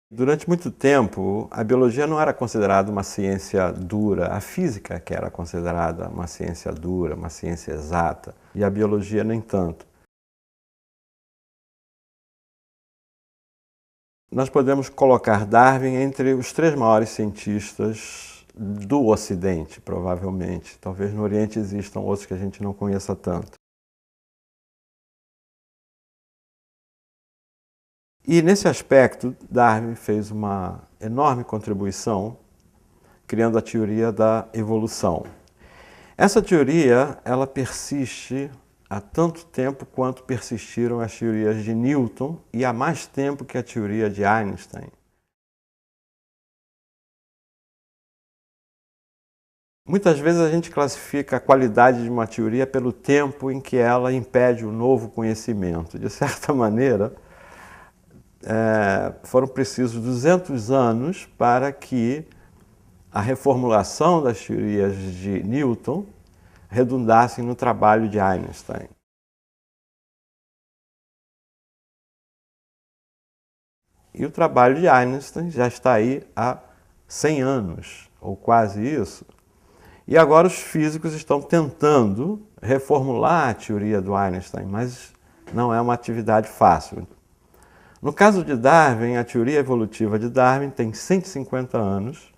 Durante muito tempo, a biologia não era considerada uma ciência dura, a física que era considerada uma ciência dura, uma ciência exata, e a biologia nem tanto. Nós podemos colocar Darwin entre os três maiores cientistas do Ocidente, provavelmente. Talvez no Oriente existam outros que a gente não conheça tanto. E nesse aspecto, Darwin fez uma enorme contribuição criando a teoria da evolução. Essa teoria, ela persiste há tanto tempo quanto persistiram as teorias de Newton e há mais tempo que a teoria de Einstein. Muitas vezes a gente classifica a qualidade de uma teoria pelo tempo em que ela impede o novo conhecimento. De certa maneira, foram precisos 200 anos para que a reformulação das teorias de Newton redundassem no trabalho de Einstein. E o trabalho de Einstein já está aí há 100 anos, ou quase isso. E agora os físicos estão tentando reformular a teoria do Einstein, mas não é uma atividade fácil. No caso de Darwin, a teoria evolutiva de Darwin tem 150 anos.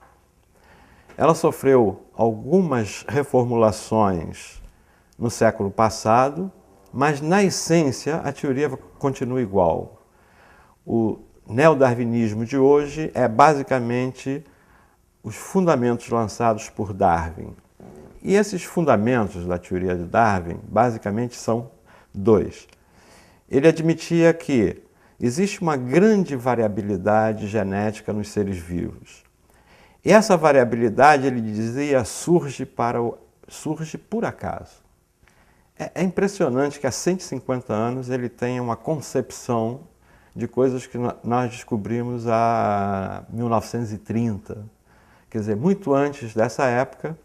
Ela sofreu algumas reformulações no século passado, mas na essência a teoria continua igual. O neodarwinismo de hoje é basicamente os fundamentos lançados por Darwin. E esses fundamentos da teoria de Darwin basicamente são dois. Ele admitia que existe uma grande variabilidade genética nos seres vivos. E essa variabilidade, ele dizia, surge por acaso. É impressionante que há 150 anos ele tenha uma concepção de coisas que nós descobrimos há 1930. Quer dizer, muito antes dessa época,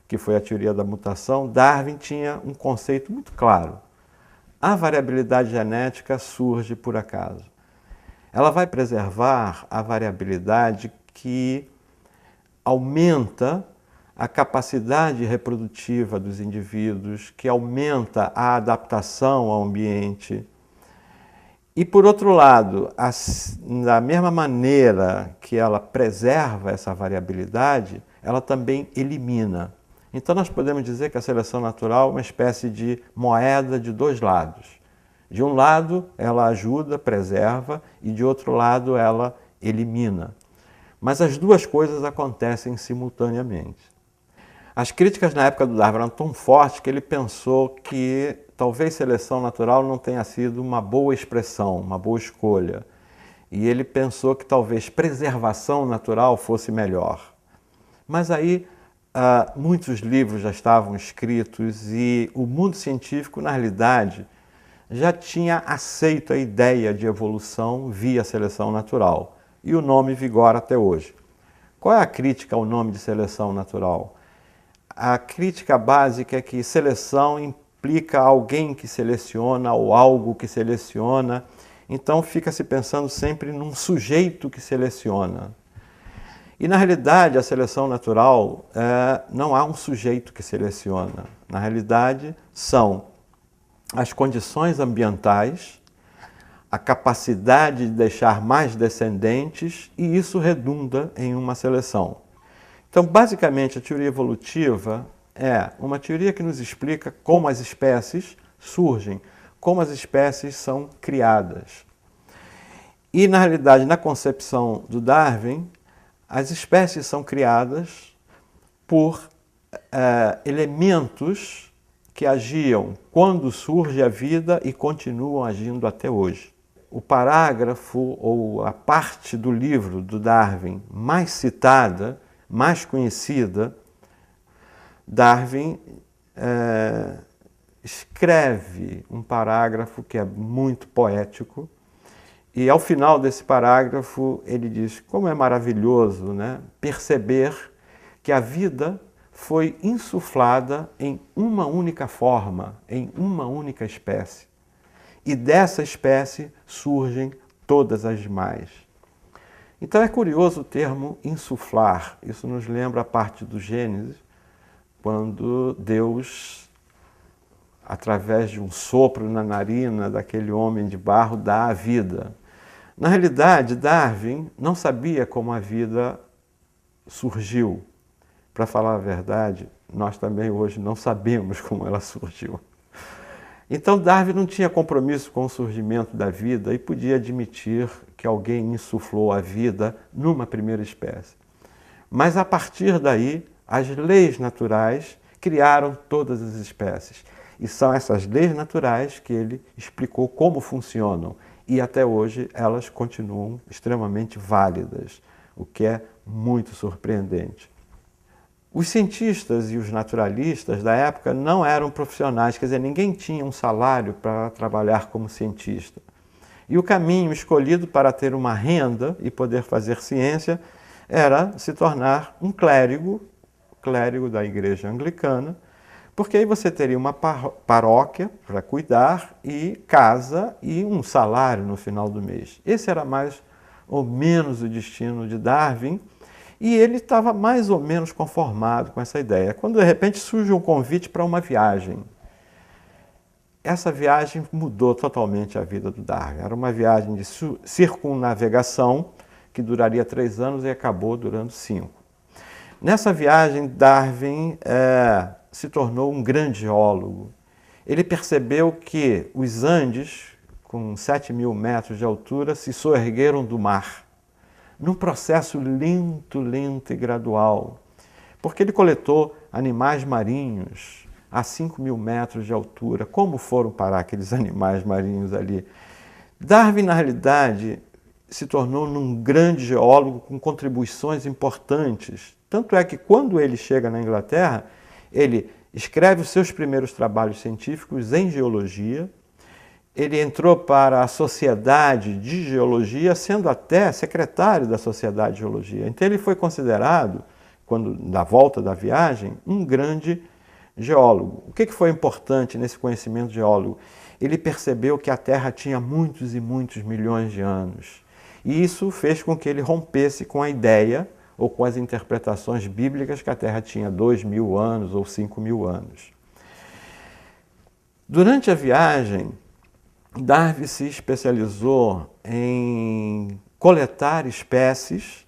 que foi a teoria da mutação, Darwin tinha um conceito muito claro. A variabilidade genética surge por acaso. Ela vai preservar a variabilidade que aumenta a capacidade reprodutiva dos indivíduos, que aumenta a adaptação ao ambiente. E, por outro lado, da mesma maneira que ela preserva essa variabilidade, ela também elimina. Então, nós podemos dizer que a seleção natural é uma espécie de moeda de dois lados. De um lado, ela ajuda, preserva, e de outro lado, ela elimina. Mas as duas coisas acontecem simultaneamente. As críticas na época do Darwin eram tão fortes que ele pensou que talvez seleção natural não tenha sido uma boa expressão, uma boa escolha. E ele pensou que talvez preservação natural fosse melhor. Mas aí muitos livros já estavam escritos e o mundo científico, na realidade, já tinha aceito a ideia de evolução via seleção natural. E o nome vigora até hoje. Qual é a crítica ao nome de seleção natural? A crítica básica é que seleção implica alguém que seleciona ou algo que seleciona. Então fica-se pensando sempre num sujeito que seleciona. E na realidade a seleção natural não há um sujeito que seleciona. Na realidade são as condições ambientais, a capacidade de deixar mais descendentes, e isso redunda em uma seleção. Então, basicamente, a teoria evolutiva é uma teoria que nos explica como as espécies surgem, como as espécies são criadas. E, na realidade, na concepção do Darwin, as espécies são criadas por elementos que agiam quando surge a vida e continuam agindo até hoje. O parágrafo ou a parte do livro do Darwin mais citada, mais conhecida, Darwin escreve um parágrafo que é muito poético e ao final desse parágrafo ele diz como é maravilhoso, né, perceber que a vida foi insuflada em uma única forma, em uma única espécie. E dessa espécie surgem todas as demais. Então é curioso o termo insuflar. Isso nos lembra a parte do Gênesis, quando Deus, através de um sopro na narina daquele homem de barro, dá a vida. Na realidade, Darwin não sabia como a vida surgiu. Para falar a verdade, nós também hoje não sabemos como ela surgiu. Então Darwin não tinha compromisso com o surgimento da vida e podia admitir que alguém insuflou a vida numa primeira espécie. Mas a partir daí, as leis naturais criaram todas as espécies. E são essas leis naturais que ele explicou como funcionam. E até hoje elas continuam extremamente válidas, o que é muito surpreendente. Os cientistas e os naturalistas da época não eram profissionais, quer dizer, ninguém tinha um salário para trabalhar como cientista. E o caminho escolhido para ter uma renda e poder fazer ciência era se tornar um clérigo da igreja anglicana, porque aí você teria uma paróquia para cuidar e casa e um salário no final do mês. Esse era mais ou menos o destino de Darwin, e ele estava mais ou menos conformado com essa ideia. Quando de repente surge um convite para uma viagem. Essa viagem mudou totalmente a vida do Darwin. Era uma viagem de circunnavegação que duraria 3 anos e acabou durando 5. Nessa viagem, Darwin se tornou um grande geólogo. Ele percebeu que os Andes, com 7.000 metros de altura, se soergueram do mar, num processo lento e gradual, porque ele coletou animais marinhos a 5.000 metros de altura. Como foram parar aqueles animais marinhos ali? Darwin, na realidade, se tornou um grande geólogo com contribuições importantes. Tanto é que quando ele chega na Inglaterra, ele escreve os seus primeiros trabalhos científicos em geologia. Ele entrou para a Sociedade de Geologia, sendo até secretário da Sociedade de Geologia. Então ele foi considerado, na volta da viagem, um grande geólogo. O que foi importante nesse conhecimento geólogo? Ele percebeu que a Terra tinha muitos e muitos milhões de anos. E isso fez com que ele rompesse com a ideia ou com as interpretações bíblicas que a Terra tinha 2.000 anos ou 5.000 anos. Durante a viagem, Darwin se especializou em coletar espécies,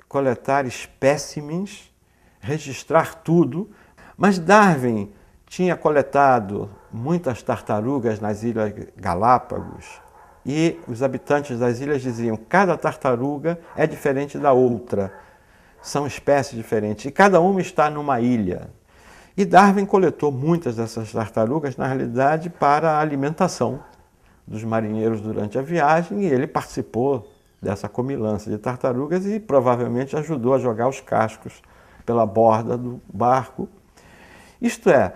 coletar espécimens, registrar tudo, mas Darwin tinha coletado muitas tartarugas nas Ilhas Galápagos e os habitantes das ilhas diziam que cada tartaruga é diferente da outra, são espécies diferentes e cada uma está numa ilha. E Darwin coletou muitas dessas tartarugas, na realidade, para a alimentação dos marinheiros durante a viagem, e ele participou dessa comilança de tartarugas e provavelmente ajudou a jogar os cascos pela borda do barco. Isto é,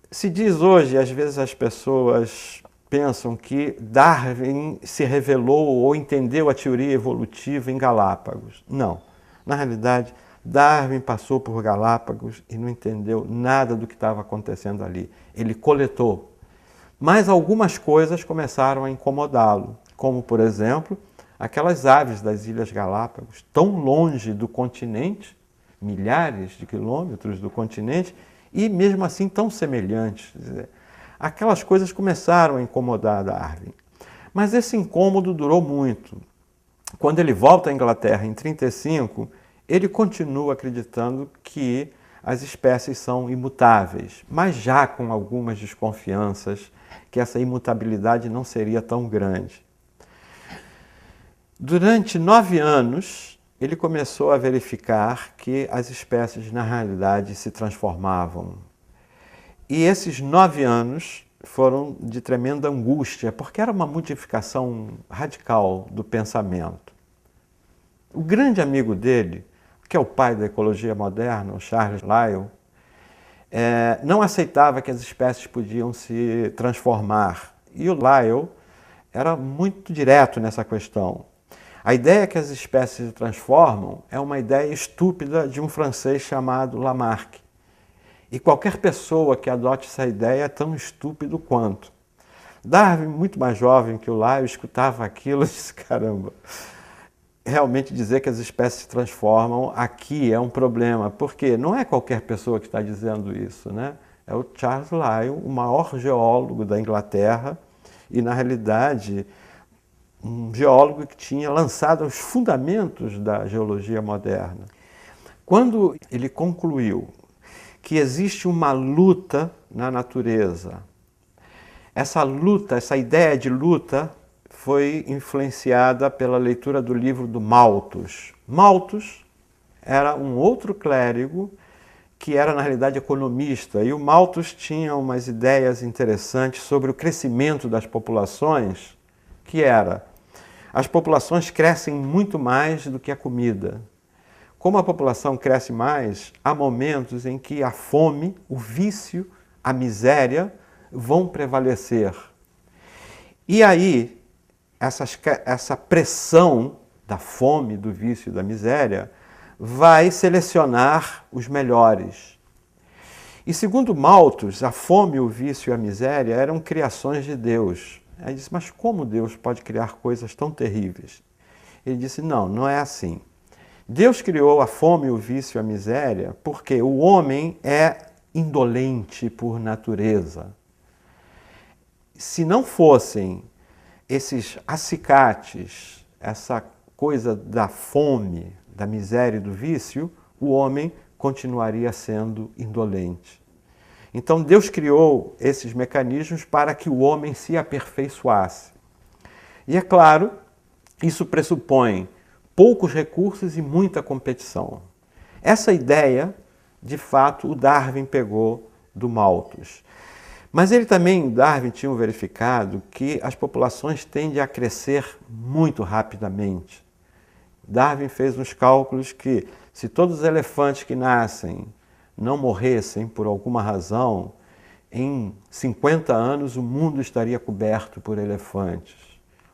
se diz hoje, às vezes as pessoas pensam que Darwin se revelou ou entendeu a teoria evolutiva em Galápagos. Não. Na realidade, Darwin passou por Galápagos e não entendeu nada do que estava acontecendo ali. Ele coletou. Mas algumas coisas começaram a incomodá-lo, como, por exemplo, aquelas aves das Ilhas Galápagos, tão longe do continente, milhares de quilômetros do continente, e mesmo assim tão semelhantes. Aquelas coisas começaram a incomodar Darwin. Mas esse incômodo durou muito. Quando ele volta à Inglaterra em 1935, ele continua acreditando que as espécies são imutáveis, mas já com algumas desconfianças que essa imutabilidade não seria tão grande. Durante 9 anos, ele começou a verificar que as espécies, na realidade, se transformavam. E esses 9 anos foram de tremenda angústia, porque era uma modificação radical do pensamento. O grande amigo dele, que é o pai da ecologia moderna, o Charles Lyell, não aceitava que as espécies podiam se transformar. E o Lyell era muito direto nessa questão. A ideia que as espécies se transformam é uma ideia estúpida de um francês chamado Lamarck. E qualquer pessoa que adote essa ideia é tão estúpido quanto. Darwin, muito mais jovem que o Lyell, escutava aquilo e disse, caramba, realmente dizer que as espécies se transformam aqui é um problema, porque não é qualquer pessoa que está dizendo isso, né? É o Charles Lyell, o maior geólogo da Inglaterra, e na realidade um geólogo que tinha lançado os fundamentos da geologia moderna. Quando ele concluiu que existe uma luta na natureza, essa luta, essa ideia de luta foi influenciada pela leitura do livro do Malthus. Malthus era um outro clérigo que era, na realidade, economista, e o Malthus tinha umas ideias interessantes sobre o crescimento das populações, que era, as populações crescem muito mais do que a comida. Como a população cresce mais, há momentos em que a fome, o vício, a miséria vão prevalecer. E aí, essa pressão da fome, do vício e da miséria vai selecionar os melhores. E segundo Malthus, a fome, o vício e a miséria eram criações de Deus. Aí disse, mas como Deus pode criar coisas tão terríveis? Ele disse, não, não é assim. Deus criou a fome, o vício e a miséria porque o homem é indolente por natureza. Se não fossem esses acicates, essa coisa da fome, da miséria e do vício, o homem continuaria sendo indolente. Então Deus criou esses mecanismos para que o homem se aperfeiçoasse. E é claro, isso pressupõe poucos recursos e muita competição. Essa ideia, de fato, o Darwin pegou do Malthus. Mas ele também, Darwin, tinha verificado que as populações tendem a crescer muito rapidamente. Darwin fez uns cálculos que, se todos os elefantes que nascem não morressem por alguma razão, em 50 anos o mundo estaria coberto por elefantes.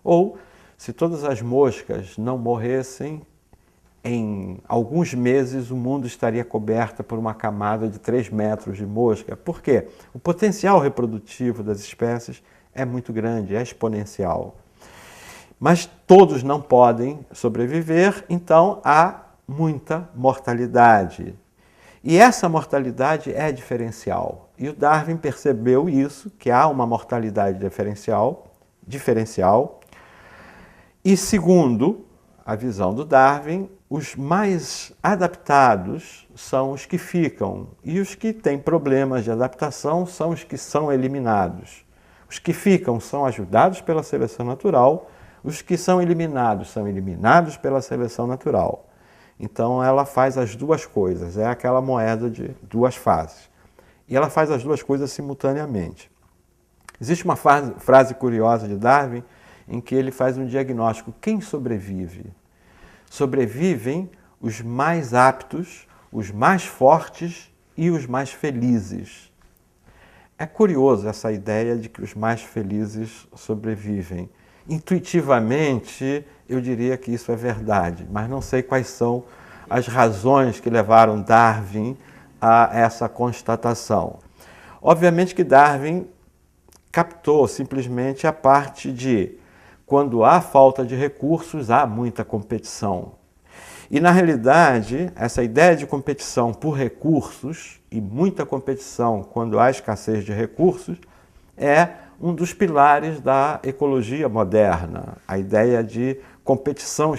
Ou, se todas as moscas não morressem, em alguns meses o mundo estaria coberto por uma camada de 3 metros de mosca. Por quê? O potencial reprodutivo das espécies é muito grande, é exponencial. Mas todos não podem sobreviver, então há muita mortalidade. E essa mortalidade é diferencial. E o Darwin percebeu isso, que há uma mortalidade diferencial. E segundo a visão do Darwin, os mais adaptados são os que ficam, e os que têm problemas de adaptação são os que são eliminados. Os que ficam são ajudados pela seleção natural, os que são eliminados pela seleção natural. Então ela faz as duas coisas, é aquela moeda de duas faces. E ela faz as duas coisas simultaneamente. Existe uma frase curiosa de Darwin em que ele faz um diagnóstico. Quem sobrevive? Sobrevivem os mais aptos, os mais fortes e os mais felizes. É curioso essa ideia de que os mais felizes sobrevivem. Intuitivamente, eu diria que isso é verdade, mas não sei quais são as razões que levaram Darwin a essa constatação. Obviamente que Darwin captou simplesmente a parte de quando há falta de recursos, há muita competição. E, na realidade, essa ideia de competição por recursos e muita competição quando há escassez de recursos é um dos pilares da ecologia moderna. A ideia de competição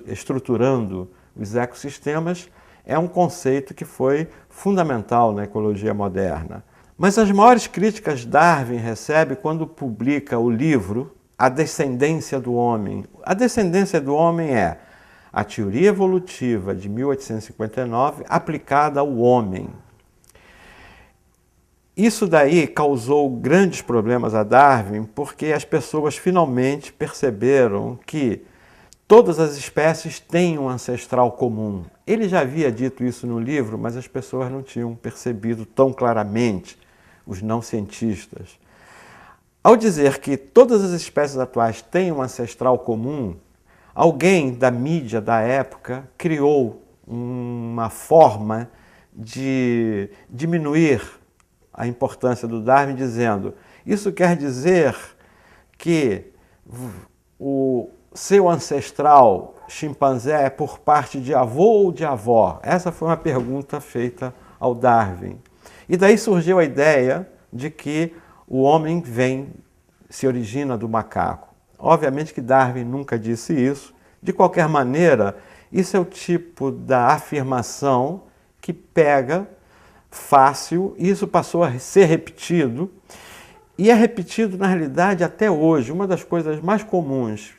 estruturando os ecossistemas é um conceito que foi fundamental na ecologia moderna. Mas as maiores críticas Darwin recebe quando publica o livro A Descendência do Homem. A Descendência do Homem é a teoria evolutiva de 1859 aplicada ao homem. Isso daí causou grandes problemas a Darwin, porque as pessoas finalmente perceberam que todas as espécies têm um ancestral comum. Ele já havia dito isso no livro, mas as pessoas não tinham percebido tão claramente, os não cientistas. Ao dizer que todas as espécies atuais têm um ancestral comum, alguém da mídia da época criou uma forma de diminuir a importância do Darwin, dizendo: isso quer dizer que o seu ancestral chimpanzé é por parte de avô ou de avó? Essa foi uma pergunta feita ao Darwin. E daí surgiu a ideia de que o homem se origina do macaco. Obviamente que Darwin nunca disse isso. De qualquer maneira, isso é o tipo da afirmação que pega fácil, e isso passou a ser repetido, e é repetido na realidade até hoje. Uma das coisas mais comuns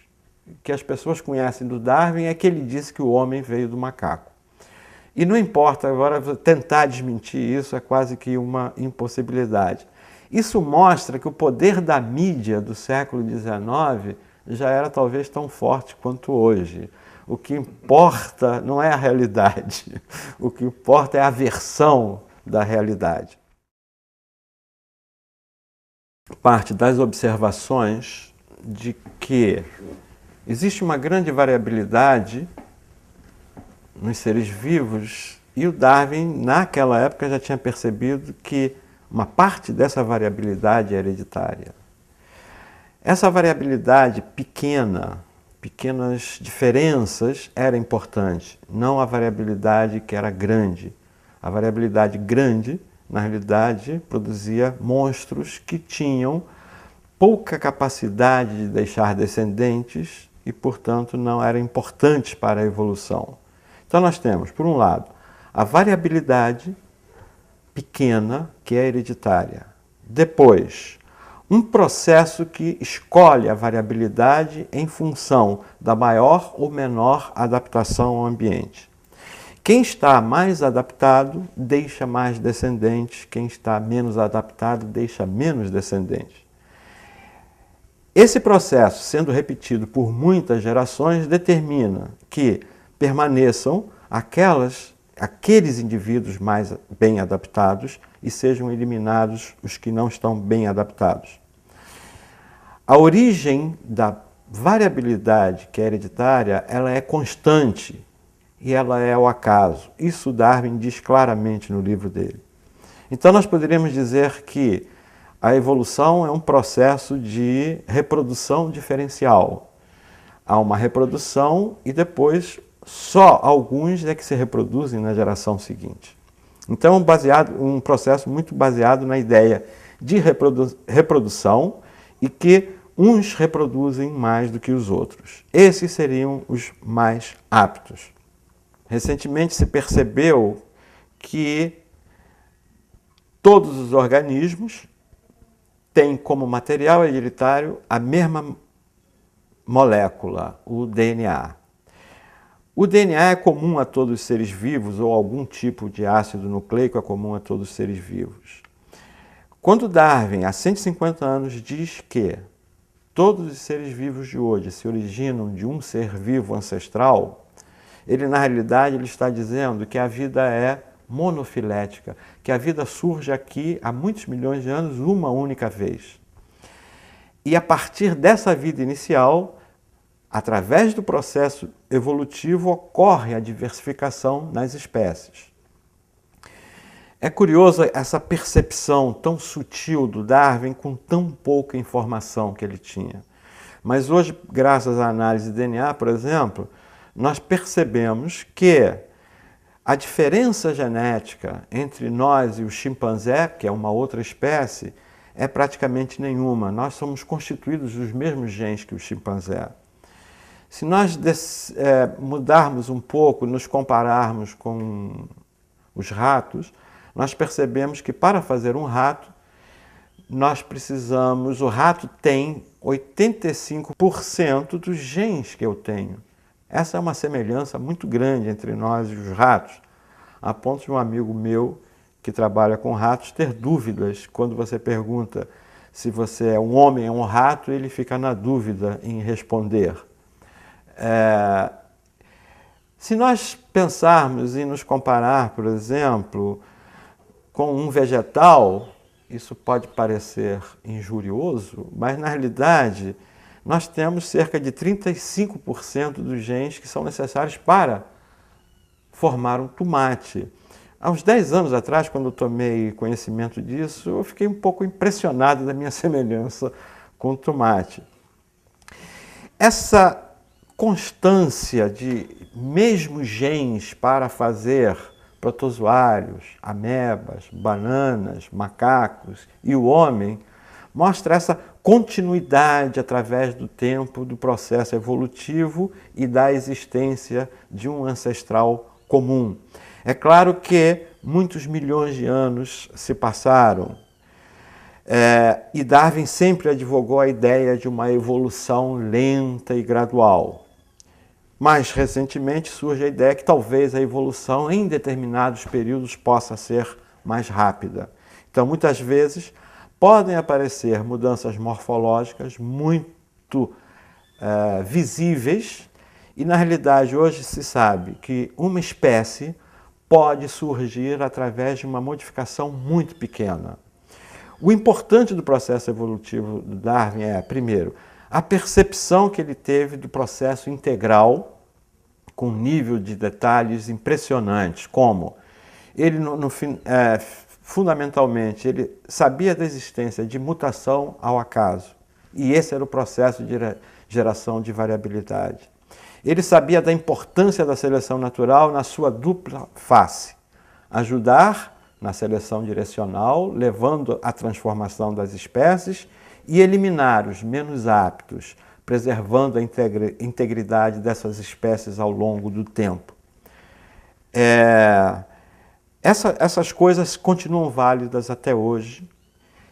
que as pessoas conhecem do Darwin é que ele disse que o homem veio do macaco. E não importa, agora tentar desmentir isso é quase que uma impossibilidade. Isso mostra que o poder da mídia do século XIX já era talvez tão forte quanto hoje. O que importa não é a realidade, o que importa é a versão da realidade. Parte das observações de que existe uma grande variabilidade nos seres vivos, e o Darwin, naquela época, já tinha percebido que uma parte dessa variabilidade é hereditária. Essa variabilidade pequenas diferenças, era importante, não a variabilidade que era grande. A variabilidade grande, na realidade, produzia monstros que tinham pouca capacidade de deixar descendentes e, portanto, não eram importantes para a evolução. Então nós temos, por um lado, a variabilidade pequena, que é hereditária. Depois, um processo que escolhe a variabilidade em função da maior ou menor adaptação ao ambiente. Quem está mais adaptado deixa mais descendentes, quem está menos adaptado deixa menos descendentes. Esse processo, sendo repetido por muitas gerações, determina que permaneçam aqueles indivíduos mais bem adaptados e sejam eliminados os que não estão bem adaptados. A origem da variabilidade, que é hereditária, ela é constante e ela é o acaso. Isso Darwin diz claramente no livro dele. Então nós poderíamos dizer que a evolução é um processo de reprodução diferencial. Há uma reprodução e depois só alguns é que se reproduzem na geração seguinte. Então, um processo muito baseado na ideia de reprodução e que uns reproduzem mais do que os outros. Esses seriam os mais aptos. Recentemente se percebeu que todos os organismos têm como material hereditário a mesma molécula, o DNA. O DNA é comum a todos os seres vivos, ou algum tipo de ácido nucleico é comum a todos os seres vivos. Quando Darwin, há 150 anos, diz que todos os seres vivos de hoje se originam de um ser vivo ancestral, ele, na realidade, ele está dizendo que a vida é monofilética, que a vida surge aqui há muitos milhões de anos uma única vez. E a partir dessa vida inicial, através do processo evolutivo, ocorre a diversificação nas espécies. É curioso essa percepção tão sutil do Darwin com tão pouca informação que ele tinha. Mas hoje, graças à análise de DNA, por exemplo, nós percebemos que a diferença genética entre nós e o chimpanzé, que é uma outra espécie, é praticamente nenhuma. Nós somos constituídos dos mesmos genes que o chimpanzé. Se nós mudarmos um pouco, nos compararmos com os ratos, nós percebemos que para fazer um rato, o rato tem 85% dos genes que eu tenho. Essa é uma semelhança muito grande entre nós e os ratos, a ponto de um amigo meu que trabalha com ratos ter dúvidas. Quando você pergunta se você é um homem ou um rato, ele fica na dúvida em responder. Se nós pensarmos e nos comparar, por exemplo, com um vegetal, isso pode parecer injurioso, mas na realidade nós temos cerca de 35% dos genes que são necessários para formar um tomate. Há uns 10 anos atrás, quando eu tomei conhecimento disso, eu fiquei um pouco impressionado da minha semelhança com o tomate. Essa constância de mesmos genes para fazer protozoários, amebas, bananas, macacos e o homem mostra essa continuidade através do tempo do processo evolutivo e da existência de um ancestral comum. É claro que muitos milhões de anos se passaram e Darwin sempre advogou a ideia de uma evolução lenta e gradual. Mais recentemente surge a ideia que talvez a evolução em determinados períodos possa ser mais rápida. Então, muitas vezes, podem aparecer mudanças morfológicas muito visíveis e, na realidade, hoje se sabe que uma espécie pode surgir através de uma modificação muito pequena. O importante do processo evolutivo do Darwin é, primeiro, a percepção que ele teve do processo integral, com um nível de detalhes impressionantes, como ele, fundamentalmente, ele sabia da existência de mutação ao acaso, e esse era o processo de geração de variabilidade. Ele sabia da importância da seleção natural na sua dupla face, ajudar na seleção direcional, levando à transformação das espécies, e eliminar os menos aptos, preservando a integridade dessas espécies ao longo do tempo. Essas coisas continuam válidas até hoje,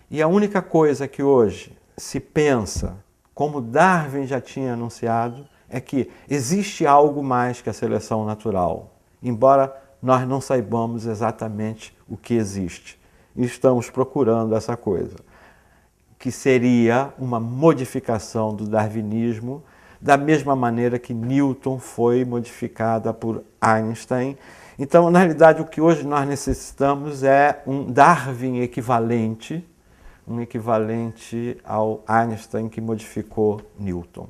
e a única coisa que hoje se pensa, como Darwin já tinha anunciado, é que existe algo mais que a seleção natural, embora nós não saibamos exatamente o que existe. E estamos procurando essa coisa, que seria uma modificação do darwinismo, da mesma maneira que Newton foi modificada por Einstein. Então, na realidade, o que hoje nós necessitamos é um Darwin equivalente, um equivalente ao Einstein que modificou Newton.